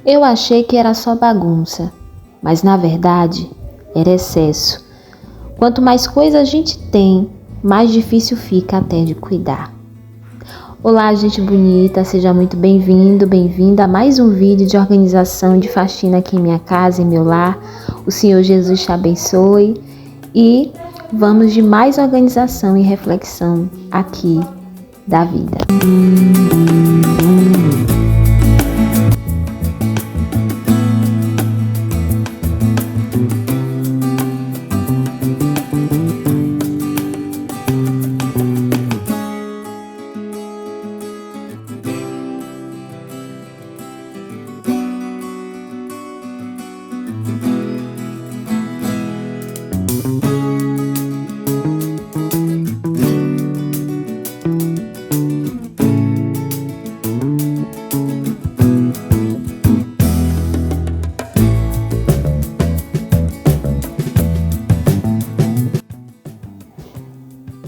Eu achei que era só bagunça, mas na verdade era excesso. Quanto mais coisa a gente tem, mais difícil fica até de cuidar. Olá, gente bonita, seja muito bem-vindo, bem-vinda a mais um vídeo de organização de faxina aqui em minha casa, em meu lar. O Senhor Jesus te abençoe e vamos de mais organização e reflexão aqui da vida.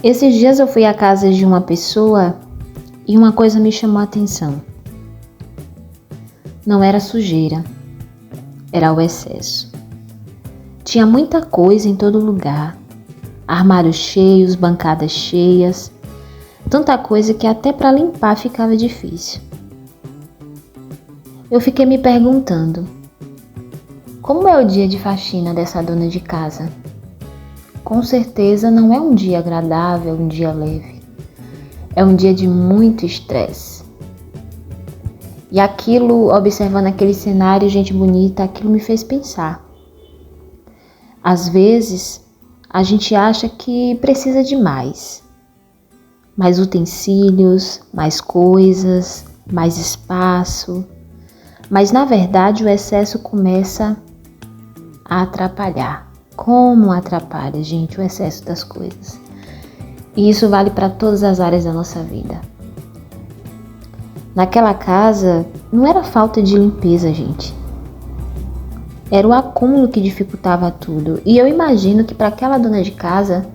Esses dias eu fui à casa de uma pessoa e uma coisa me chamou a atenção. Não era sujeira, era o excesso. Tinha muita coisa em todo lugar, armários cheios, bancadas cheias, tanta coisa que até para limpar ficava difícil. Eu fiquei me perguntando, como é o dia de faxina dessa dona de casa? Com certeza não é um dia agradável, um dia leve. É um dia de muito estresse. E aquilo, observando aquele cenário, gente bonita, aquilo me fez pensar. Às vezes, a gente acha que precisa de mais utensílios, mais coisas, mais espaço. Mas, na verdade, o excesso começa a atrapalhar. Como atrapalha, gente, o excesso das coisas. E isso vale para todas as áreas da nossa vida. Naquela casa, não era falta de limpeza, gente. Era o acúmulo que dificultava tudo. E eu imagino que para aquela dona de casa,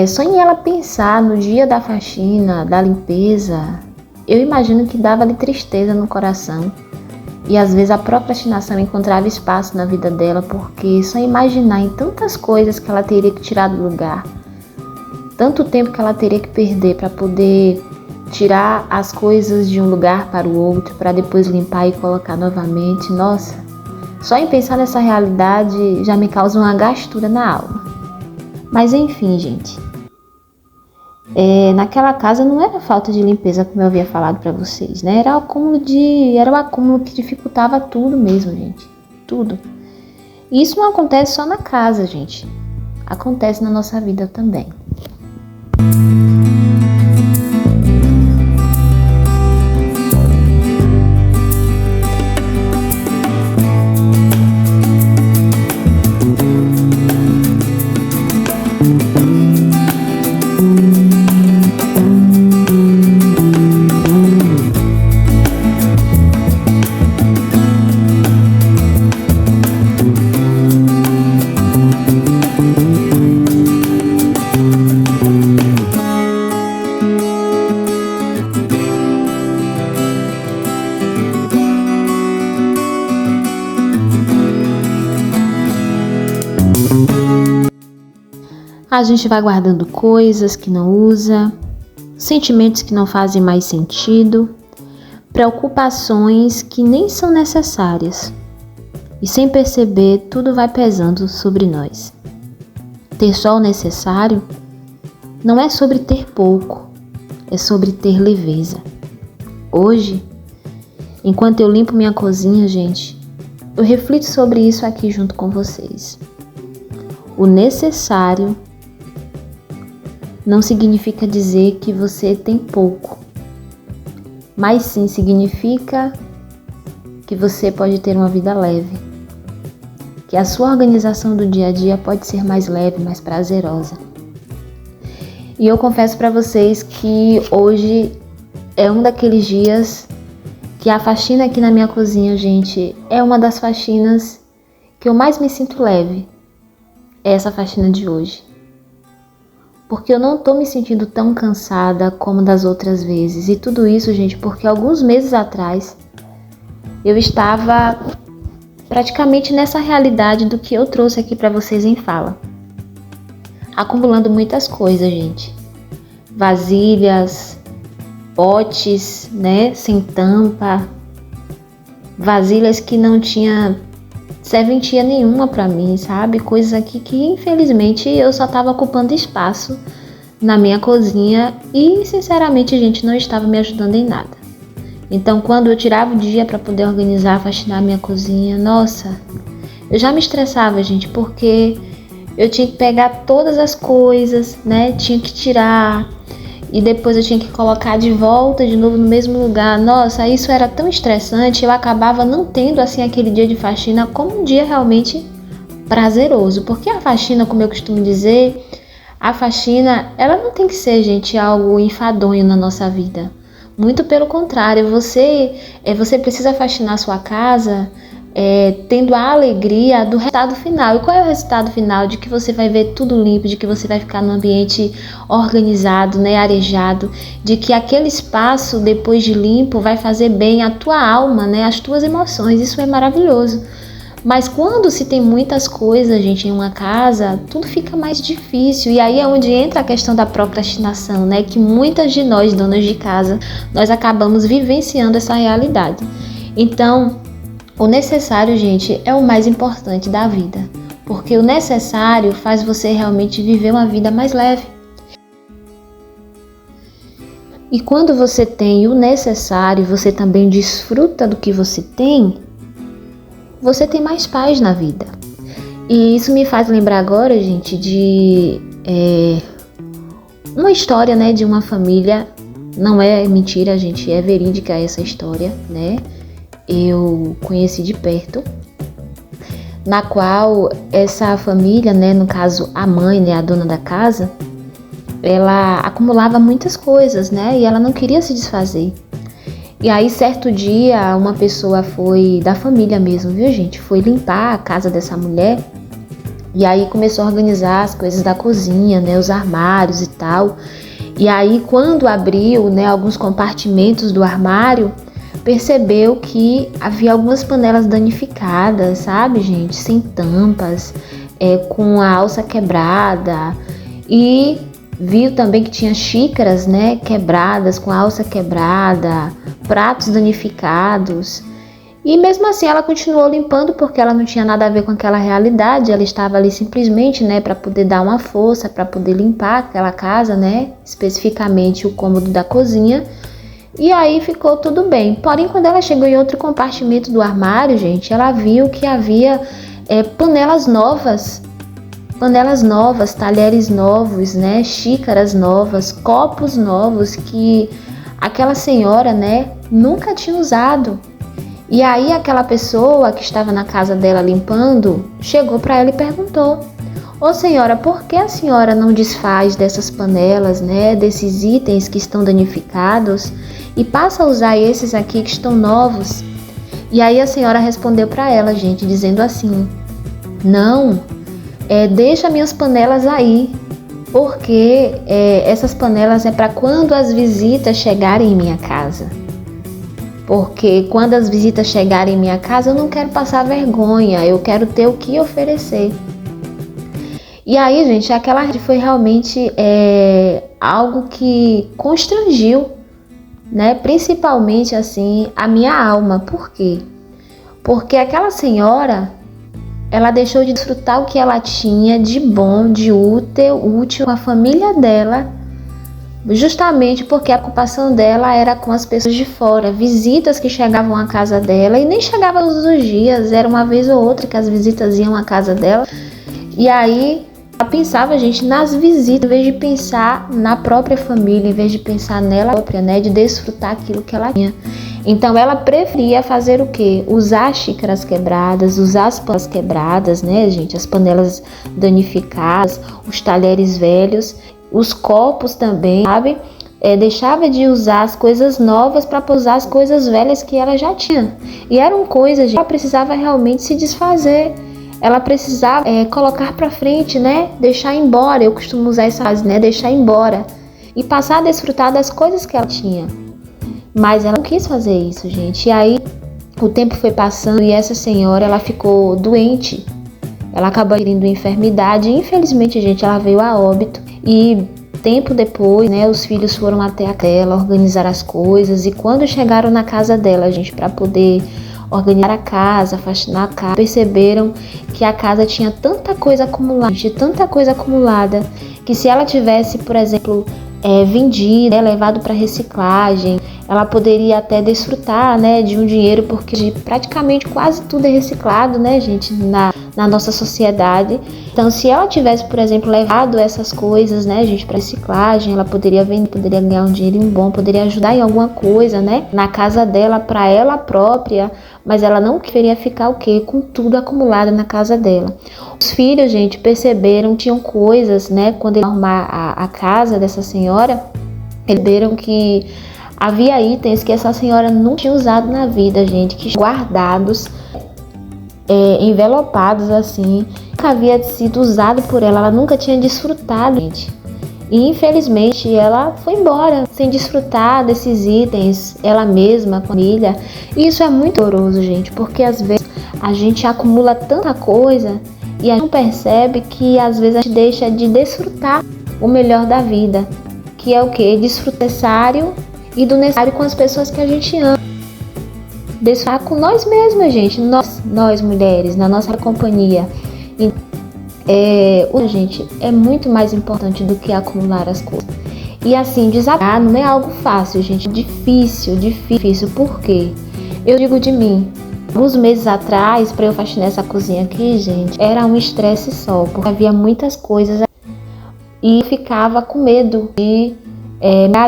só em ela pensar no dia da faxina, da limpeza, eu imagino que dava-lhe tristeza no coração. E às vezes a procrastinação encontrava espaço na vida dela, porque só imaginar em tantas coisas que ela teria que tirar do lugar, tanto tempo que ela teria que perder para poder tirar as coisas de um lugar para o outro, para depois limpar e colocar novamente. Nossa, só em pensar nessa realidade já me causa uma gastura na alma. Mas enfim, gente, naquela casa não era falta de limpeza, como eu havia falado para vocês, né? Era o acúmulo que dificultava tudo mesmo, gente. Tudo. E isso não acontece só na casa, gente. Acontece na nossa vida também. A gente vai guardando coisas que não usa, sentimentos que não fazem mais sentido, preocupações que nem são necessárias. E sem perceber, tudo vai pesando sobre nós. Ter só o necessário não é sobre ter pouco, é sobre ter leveza. Hoje, enquanto eu limpo minha cozinha, gente, eu reflito sobre isso aqui junto com vocês. O necessário não significa dizer que você tem pouco, mas sim significa que você pode ter uma vida leve, que a sua organização do dia a dia pode ser mais leve, mais prazerosa. E eu confesso para vocês que hoje é um daqueles dias que a faxina aqui na minha cozinha, gente, é uma das faxinas que eu mais me sinto leve. É essa faxina de hoje. Porque eu não tô me sentindo tão cansada como das outras vezes. E tudo isso, gente, porque alguns meses atrás eu estava praticamente nessa realidade do que eu trouxe aqui para vocês em fala. Acumulando muitas coisas, gente. Vasilhas, potes, né, sem tampa, vasilhas que não tinha serventia nenhuma para mim, sabe? Coisas aqui que infelizmente eu só estava ocupando espaço na minha cozinha e sinceramente, gente, não estava me ajudando em nada. Então, quando eu tirava o dia para poder organizar, faxinar a minha cozinha, nossa, eu já me estressava, gente, porque eu tinha que pegar todas as coisas, né? Tinha que tirar e depois eu tinha que colocar de volta de novo no mesmo lugar. Nossa, isso era tão estressante, eu acabava não tendo assim aquele dia de faxina como um dia realmente prazeroso, porque a faxina, como eu costumo dizer, a faxina, ela não tem que ser, gente, algo enfadonho na nossa vida. Muito pelo contrário, você precisa faxinar a sua casa tendo a alegria do resultado final. E qual é o resultado final? De que você vai ver tudo limpo, de que você vai ficar num ambiente organizado, né, arejado, de que aquele espaço, depois de limpo, vai fazer bem a tua alma, né, as tuas emoções. Isso é maravilhoso. Mas quando se tem muitas coisas, gente, em uma casa, tudo fica mais difícil. E aí é onde entra a questão da procrastinação, né? Que muitas de nós, donas de casa, nós acabamos vivenciando essa realidade. Então, o necessário, gente, é o mais importante da vida. Porque o necessário faz você realmente viver uma vida mais leve. E quando você tem o necessário, você também desfruta do que você tem mais paz na vida. E isso me faz lembrar agora, gente, de uma história, né, de uma família. Não é mentira, gente, é verídica essa história, né? Eu conheci de perto, na qual essa família, né, no caso a mãe, né, a dona da casa, ela acumulava muitas coisas, né, e ela não queria se desfazer. E aí, certo dia, uma pessoa foi da família mesmo, viu, gente? Foi limpar a casa dessa mulher e aí começou a organizar as coisas da cozinha, né? Os armários e tal. E aí, quando abriu, né, alguns compartimentos do armário, percebeu que havia algumas panelas danificadas, sabe, gente? Sem tampas, com a alça quebrada. E viu também que tinha xícaras, né, quebradas, com a alça quebrada, pratos danificados. E mesmo assim ela continuou limpando porque ela não tinha nada a ver com aquela realidade. Ela estava ali simplesmente, né, para poder dar uma força, para poder limpar aquela casa, né, especificamente o cômodo da cozinha. E aí ficou tudo bem. Porém, quando ela chegou em outro compartimento do armário, gente, ela viu que havia panelas novas, talheres novos, né, xícaras novas, copos novos que aquela senhora, né, nunca tinha usado. E aí aquela pessoa que estava na casa dela limpando, chegou para ela e perguntou: "Ô senhora, por que a senhora não desfaz dessas panelas, né, desses itens que estão danificados e passa a usar esses aqui que estão novos?" E aí a senhora respondeu para ela, gente, dizendo assim: "Não, deixa minhas panelas aí, porque essas panelas é para quando as visitas chegarem em minha casa. Porque quando as visitas chegarem em minha casa, eu não quero passar vergonha, eu quero ter o que oferecer." E aí, gente, aquela foi realmente algo que constrangiu, né? Principalmente assim a minha alma. Por quê? Porque aquela senhora, ela deixou de desfrutar o que ela tinha de bom, de útil com a família dela, justamente porque a ocupação dela era com as pessoas de fora, visitas que chegavam à casa dela, e nem chegavam todos os dias, era uma vez ou outra que as visitas iam à casa dela. E aí ela pensava, gente, nas visitas, em vez de pensar na própria família, em vez de pensar nela própria, né, de desfrutar aquilo que ela tinha. Então ela preferia fazer o quê? Usar xícaras quebradas, usar as panelas quebradas, né, gente? As panelas danificadas, os talheres velhos, os copos também, sabe? Deixava de usar as coisas novas para usar as coisas velhas que ela já tinha. E eram coisas, gente, que ela precisava realmente se desfazer. Ela precisava colocar para frente, né? Deixar embora. Eu costumo usar essa frase, né? Deixar embora. E passar a desfrutar das coisas que ela tinha. Mas ela não quis fazer isso, gente. E aí, O tempo foi passando e essa senhora, ela ficou doente. Ela acabou adquirindo enfermidade e infelizmente, gente, ela veio a óbito. E tempo depois, né, os filhos foram até a dela, organizar as coisas. E quando chegaram na casa dela, gente, para poder organizar a casa, faxinar a casa, perceberam que a casa tinha tanta coisa acumulada, que se ela tivesse, por exemplo, vendido, levado para reciclagem, ela poderia até desfrutar, né, de um dinheiro, porque praticamente quase tudo é reciclado, né, gente, na nossa sociedade. Então, se ela tivesse, por exemplo, levado essas coisas, né, gente, para reciclagem, ela poderia vender, poderia ganhar um dinheirinho bom, poderia ajudar em alguma coisa, né, na casa dela, para ela própria, mas ela não queria ficar o quê? Com tudo acumulado na casa dela. Os filhos, gente, perceberam que tinham coisas, né, quando eles arrumaram a casa dessa senhora, perceberam que havia itens que essa senhora não tinha usado na vida, gente, que guardados, envelopados assim, nunca havia sido usado por ela nunca tinha desfrutado, gente. E infelizmente ela foi embora sem desfrutar desses itens, ela mesma, com a família. E isso é muito doloroso, gente, porque às vezes a gente acumula tanta coisa e a gente não percebe que às vezes a gente deixa de desfrutar o melhor da vida, que é o quê? Desfrutar do necessário e do necessário com as pessoas que a gente ama. Desfrutar com nós mesmas, gente, nós mulheres, na nossa companhia. Gente, é muito mais importante do que acumular as coisas. E assim, desapegar não é algo fácil, gente, difícil. Por quê? Eu digo de mim, alguns meses atrás, para eu faxinar essa cozinha aqui, gente, era um estresse só, porque havia muitas coisas e eu ficava com medo de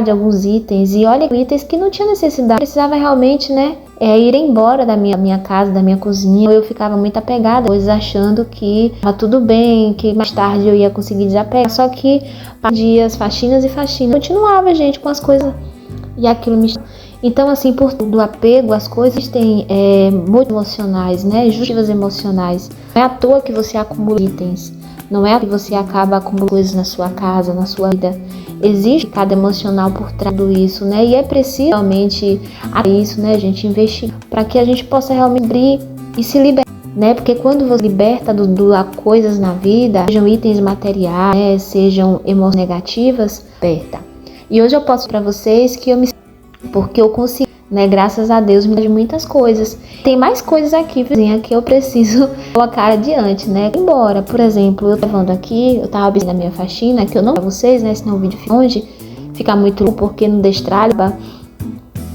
alguns itens, e olha, itens que não tinha necessidade, precisava realmente, né, ir embora da minha casa, da minha cozinha. Eu ficava muito apegada, coisas achando que estava tudo bem, que mais tarde eu ia conseguir desapegar, só que dias, faxinas e faxinas, continuava, gente, com as coisas, e aquilo me... Então, assim, por tudo apego, as coisas têm muito emocionais, né, justificativas emocionais. Não é à toa que você acumula itens, não é que você acaba acumulando coisas na sua casa, na sua vida. Existe cada emocional por trás de isso, né? E é preciso realmente isso, né, gente, investir para que a gente possa realmente abrir e se libertar, né? Porque quando você liberta do coisas na vida, sejam itens materiais, né, sejam emoções negativas, liberta. E hoje eu posso para vocês que porque eu consegui, né, graças a Deus, me dá muitas coisas. Tem mais coisas aqui, vizinha, que eu preciso colocar adiante, né? Embora, por exemplo, eu levando aqui, eu tava observando a minha faxina, que eu não pra vocês, né, senão o vídeo fica longe, fica muito longo, porque não destralha,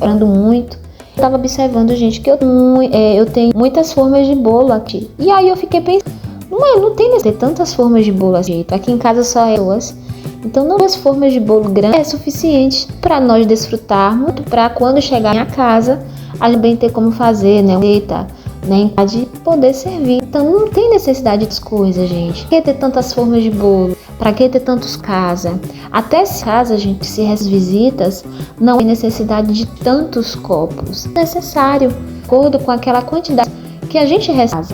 orando muito. Eu tava observando, gente, que eu tenho muitas formas de bolo aqui. E aí eu fiquei pensando, não tem necessidade de ter tantas formas de bolo assim. Aqui em casa só é duas. Então, não as formas de bolo grandes é suficiente para nós desfrutarmos, para quando chegar na casa, a gente bem ter como fazer, né, de poder servir. Então, não tem necessidade de coisas, gente. Para que ter tantas formas de bolo? Para que ter tantos casas? Até se casa, gente, se recebe visitas, não tem necessidade de tantos copos. É necessário, de acordo com aquela quantidade que a gente recebe.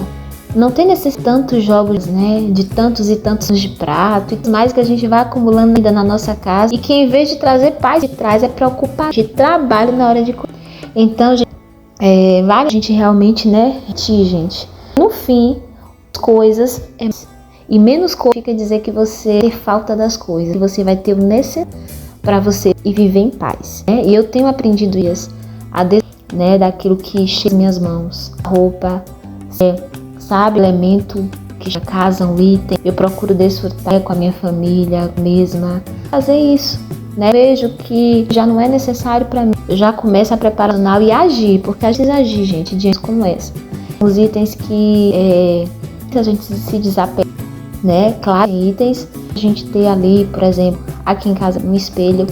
Não tem necessidade de tantos jogos, né, de tantos e tantos de prato e mais que a gente vai acumulando ainda na nossa casa e que em vez de trazer paz, traz preocupação de trabalho na hora de comer. Então, gente, vale a gente realmente, né, gente, no fim, coisas e menos coisa fica dizer que você tem falta das coisas, que você vai ter o necessário para você e viver em paz, né? E eu tenho aprendido isso, né, daquilo que chega às minhas mãos, roupa, sabe, elemento que já casa, um item, eu procuro desfrutar com a minha família mesma, fazer isso, né? Vejo que já não é necessário para mim, eu já começo a preparar o e agir, porque às vezes agir, gente, diante como essa, os itens que a gente se desapega, né? Claro, itens a gente ter ali, por exemplo, aqui em casa um espelho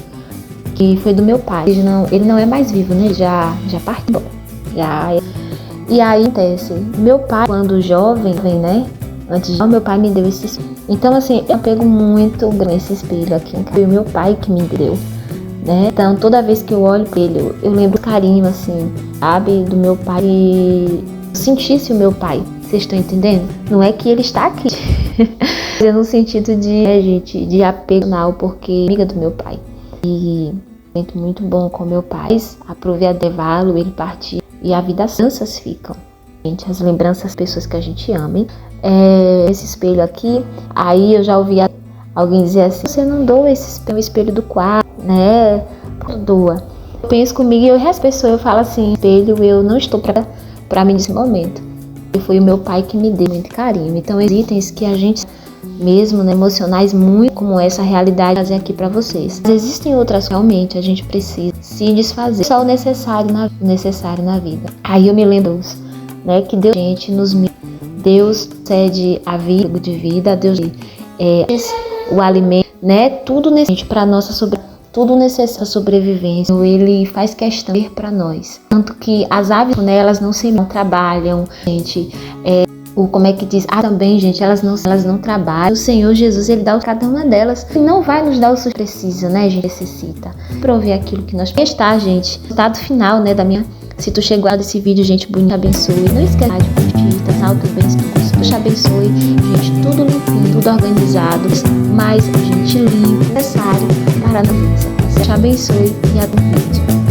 que foi do meu pai, ele não é mais vivo, né? Já partiu, E aí acontece, meu pai, quando jovem, né, antes de meu pai me deu esse espelho. Então, assim, eu pego muito grande esse espelho aqui em casa, foi o meu pai que me deu, né? Então, toda vez que eu olho para ele, eu lembro do carinho, assim, sabe, do meu pai, e sentisse o meu pai, vocês estão entendendo? Não é que ele está aqui, mas no sentido de apego, porque é amiga do meu pai. E muito bom com meu pai, aprovei a levá-lo, ele partiu. e a vida, as lembranças ficam. As lembranças das pessoas que a gente ama. Esse espelho aqui, aí eu já ouvi alguém dizer assim: você não doa esse espelho do quarto, né? Doa. Eu penso comigo e eu respeito, eu falo assim: espelho, eu não estou para mim nesse momento. Foi o meu pai que me deu muito carinho. Então, existem itens que a gente mesmo, né, emocionais, muito como essa realidade, fazer aqui para vocês. Mas existem outras que realmente a gente precisa se desfazer, só o necessário na vida. Aí eu me lembro, né, que Deus cede a vida de vida, Deus o alimento, né, tudo necessário para nossa tudo necessário sobrevivência. Ele faz questão de ter para nós. Tanto que as aves, né, elas não trabalham, gente. Como é que diz? Também, gente, elas não trabalham. O Senhor Jesus, ele dá a cada uma delas. Ele não vai nos dar o que precisa, né? A gente necessita. Prover aquilo que nós precisamos, gente. O resultado final, né, da minha... Se tu chegou a desse vídeo, gente, bonito, abençoe. Não esquece de curtir, tá? Alto bem-estar. Deus te abençoe. Gente, tudo limpinho, tudo organizado. Mas a gente limpa, necessário para a nossa. Deus te abençoe e até o vídeo.